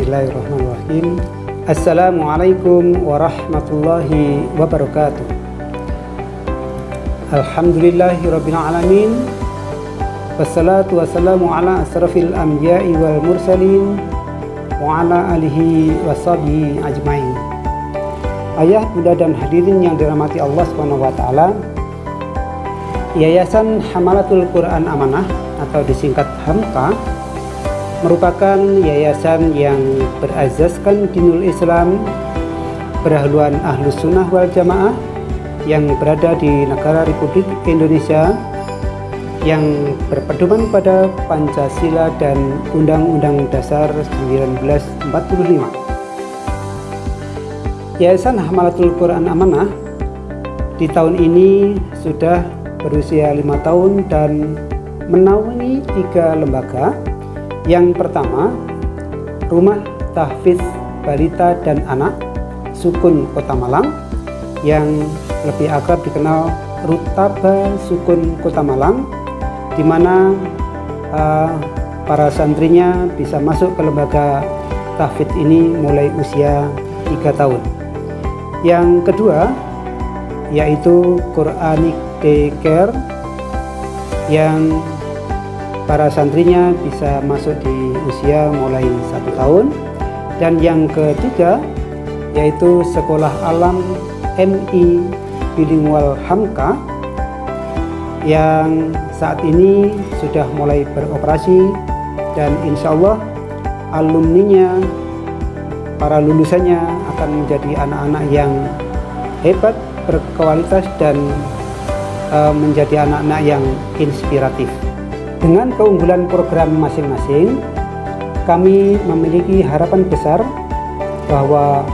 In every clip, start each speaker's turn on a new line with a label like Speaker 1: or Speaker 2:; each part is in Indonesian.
Speaker 1: Bismillahirrahmanirrahim. Assalamualaikum warahmatullahi wabarakatuh. Alhamdulillahirabbil alamin. Wassalatu wassalamu ala asrafil anbiya'i wal mursalin wa ala alihi washabihi ajmain. Ayah, bunda dan hadirin yang dirahmati Allah Subhanahu wa taala. Yayasan Hamalatul Quran Amanah atau disingkat HAMQA merupakan yayasan yang berazaskan dinul Islam, berhaluan Ahlus Sunnah wal Jamaah yang berada di negara Republik Indonesia, yang berpedoman pada Pancasila dan Undang-Undang Dasar 1945. Yayasan Hamalatul Quran Amanah di tahun ini sudah berusia 5 tahun dan menaungi 3 lembaga. Yang pertama, Rumah Tahfiz Balita dan Anak Sukun Kota Malang, yang lebih akrab dikenal Rutaba Sukun Kota Malang, di mana para santrinya bisa masuk ke lembaga tahfidz ini mulai usia 3 tahun. Yang kedua yaitu Quranic Daycare, yang para santrinya bisa masuk di usia mulai 1 tahun. Dan yang ketiga yaitu Sekolah Alam MI Bilingual HAMQA, yang saat ini sudah mulai beroperasi dan insya Allah alumninya, para lulusannya akan menjadi anak-anak yang hebat, berkualitas dan menjadi anak-anak yang inspiratif. Dengan keunggulan program masing-masing, kami memiliki harapan besar bahwa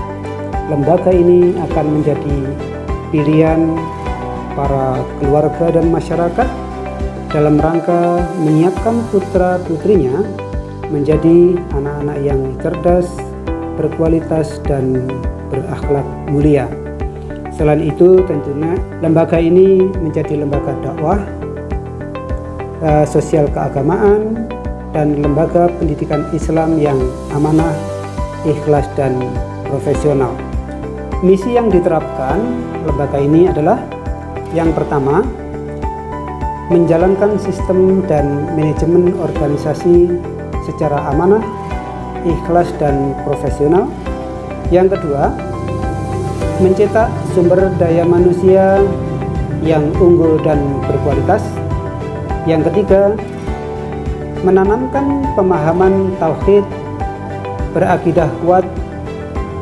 Speaker 1: lembaga ini akan menjadi pilihan para keluarga dan masyarakat dalam rangka menyiapkan putra-putrinya menjadi anak-anak yang cerdas, berkualitas dan berakhlak mulia. Selain itu, tentunya lembaga ini menjadi lembaga dakwah, sosial keagamaan, dan lembaga pendidikan Islam yang amanah, ikhlas, dan profesional. Misi yang diterapkan lembaga ini adalah yang pertama, menjalankan sistem dan manajemen organisasi secara amanah, ikhlas, dan profesional. Yang kedua, mencetak sumber daya manusia yang unggul dan berkualitas. Yang ketiga, menanamkan pemahaman tauhid, berakidah kuat,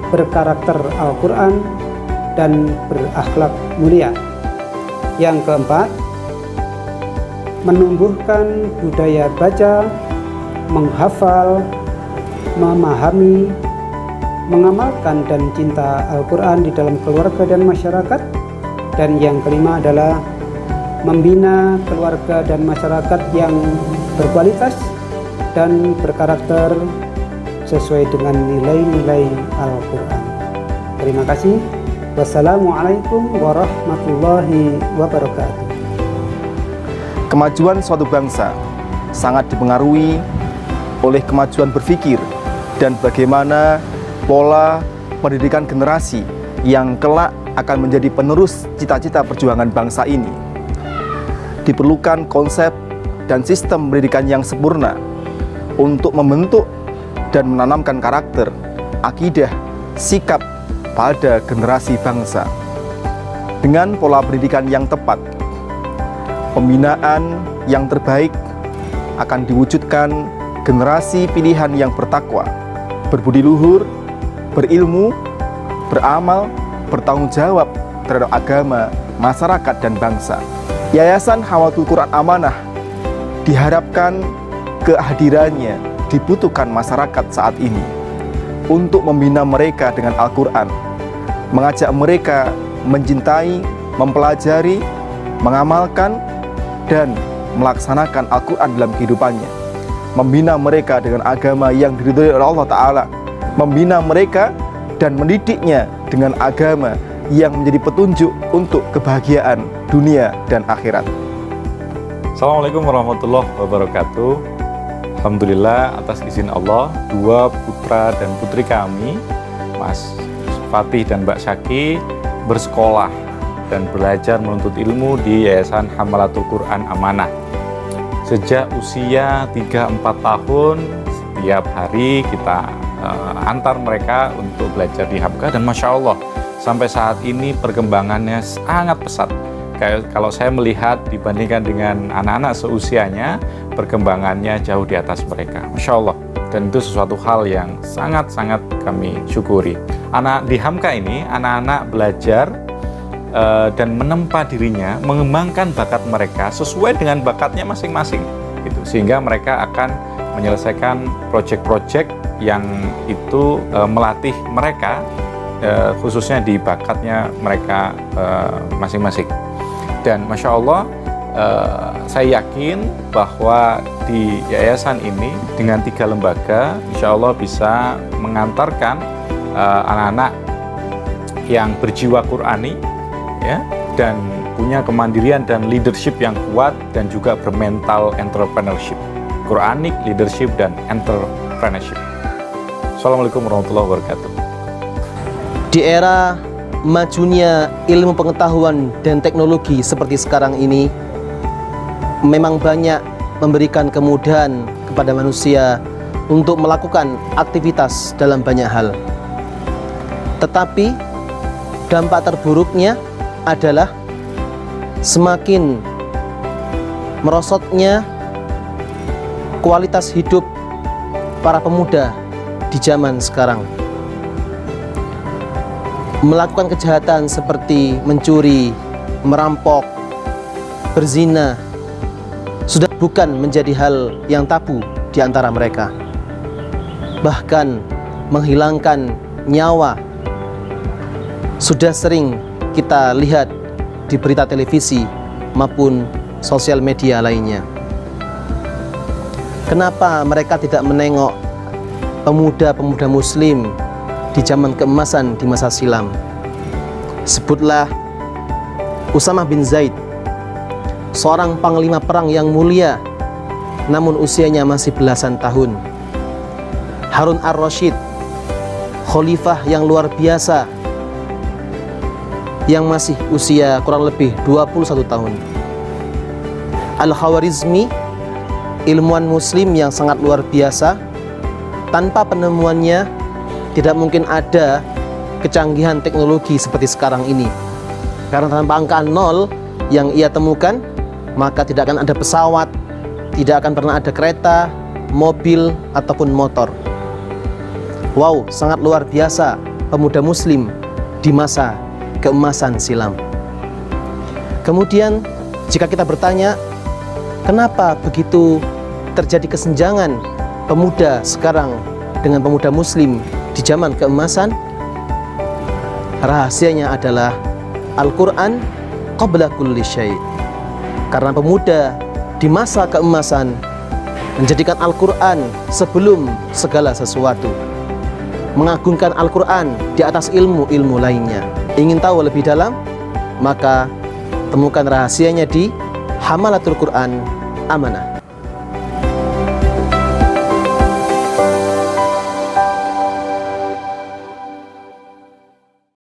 Speaker 1: berkarakter Al-Quran, dan berakhlak mulia. Yang keempat, menumbuhkan budaya baca, menghafal, memahami, mengamalkan dan cinta Al-Quran di dalam keluarga dan masyarakat. Dan yang kelima adalah membina keluarga dan masyarakat yang berkualitas dan berkarakter sesuai dengan nilai-nilai Al-Quran. Terima kasih. Wassalamualaikum warahmatullahi wabarakatuh.
Speaker 2: Kemajuan suatu bangsa sangat dipengaruhi oleh kemajuan berpikir dan bagaimana pola pendidikan generasi yang kelak akan menjadi penerus cita-cita perjuangan bangsa ini. Diperlukan konsep dan sistem pendidikan yang sempurna untuk membentuk dan menanamkan karakter, akidah, sikap pada generasi bangsa. Dengan pola pendidikan yang tepat, pembinaan yang terbaik akan diwujudkan generasi pilihan yang bertakwa, berbudi luhur, berilmu, beramal, bertanggung jawab terhadap agama, masyarakat, dan bangsa. Yayasan Hamalatul Quran Amanah diharapkan kehadirannya dibutuhkan masyarakat saat ini untuk membina mereka dengan Al-Quran, mengajak mereka mencintai, mempelajari, mengamalkan, dan melaksanakan Al-Quran dalam kehidupannya, membina mereka dengan agama yang diridhoi oleh Allah Ta'ala, membina mereka dan mendidiknya dengan agama yang menjadi petunjuk untuk kebahagiaan dunia dan akhirat.
Speaker 3: Assalamualaikum warahmatullahi wabarakatuh. Alhamdulillah atas izin Allah, 2 putra dan putri kami, Mas Fatih dan Mbak Syaki, bersekolah dan belajar menuntut ilmu di Yayasan Hamalatul Quran Amanah. Sejak usia 3-4 tahun, setiap hari kita antar mereka untuk belajar di Hamka, dan Masya Allah, sampai saat ini perkembangannya sangat pesat. Kayak kalau saya melihat dibandingkan dengan anak-anak seusianya, perkembangannya jauh di atas mereka, Masya Allah. Dan itu sesuatu hal yang sangat-sangat kami syukuri. Anak di Hamka ini, anak-anak belajar dan menempa dirinya, mengembangkan bakat mereka sesuai dengan bakatnya masing-masing, gitu. Sehingga mereka akan menyelesaikan proyek-proyek yang itu melatih mereka, khususnya di bakatnya mereka masing-masing. Dan Masya Allah, saya yakin bahwa di yayasan ini dengan 3 lembaga, Insya Allah bisa mengantarkan anak-anak yang berjiwa Qurani, ya, dan punya kemandirian dan leadership yang kuat, dan juga bermental entrepreneurship, Quranic leadership dan entrepreneurship. Assalamualaikum warahmatullahi wabarakatuh.
Speaker 4: Di era majunya ilmu pengetahuan dan teknologi seperti sekarang ini, memang banyak memberikan kemudahan kepada manusia untuk melakukan aktivitas dalam banyak hal. Tetapi dampak terburuknya adalah semakin merosotnya kualitas hidup para pemuda di zaman sekarang. Melakukan kejahatan seperti mencuri, merampok, berzina sudah bukan menjadi hal yang tabu di antara mereka. Bahkan menghilangkan nyawa sudah sering kita lihat di berita televisi maupun sosial media lainnya. Kenapa mereka tidak menengok pemuda-pemuda muslim di zaman keemasan di masa silam? Sebutlah Usamah bin Zaid, seorang panglima perang yang mulia, namun usianya masih belasan tahun. Harun ar-Rasyid, khalifah yang luar biasa, yang masih usia kurang lebih 21 tahun. Al-Khawarizmi, ilmuwan muslim yang sangat luar biasa. Tanpa penemuannya tidak mungkin ada kecanggihan teknologi seperti sekarang ini. Karena tanpa angka 0 yang ia temukan, maka tidak akan ada pesawat, tidak akan pernah ada kereta, mobil, ataupun motor. Wow, sangat luar biasa pemuda muslim di masa keemasan silam. Kemudian jika kita bertanya, kenapa begitu terjadi kesenjangan pemuda sekarang dengan pemuda muslim di zaman keemasan? Rahasianya adalah Al-Quran qabla kulli syai'. Karena pemuda di masa keemasan menjadikan Al-Quran sebelum segala sesuatu, mengagungkan Al-Quran di atas ilmu-ilmu lainnya. Ingin tahu lebih dalam? Maka temukan rahasianya di Hamalatul Quran Amanah.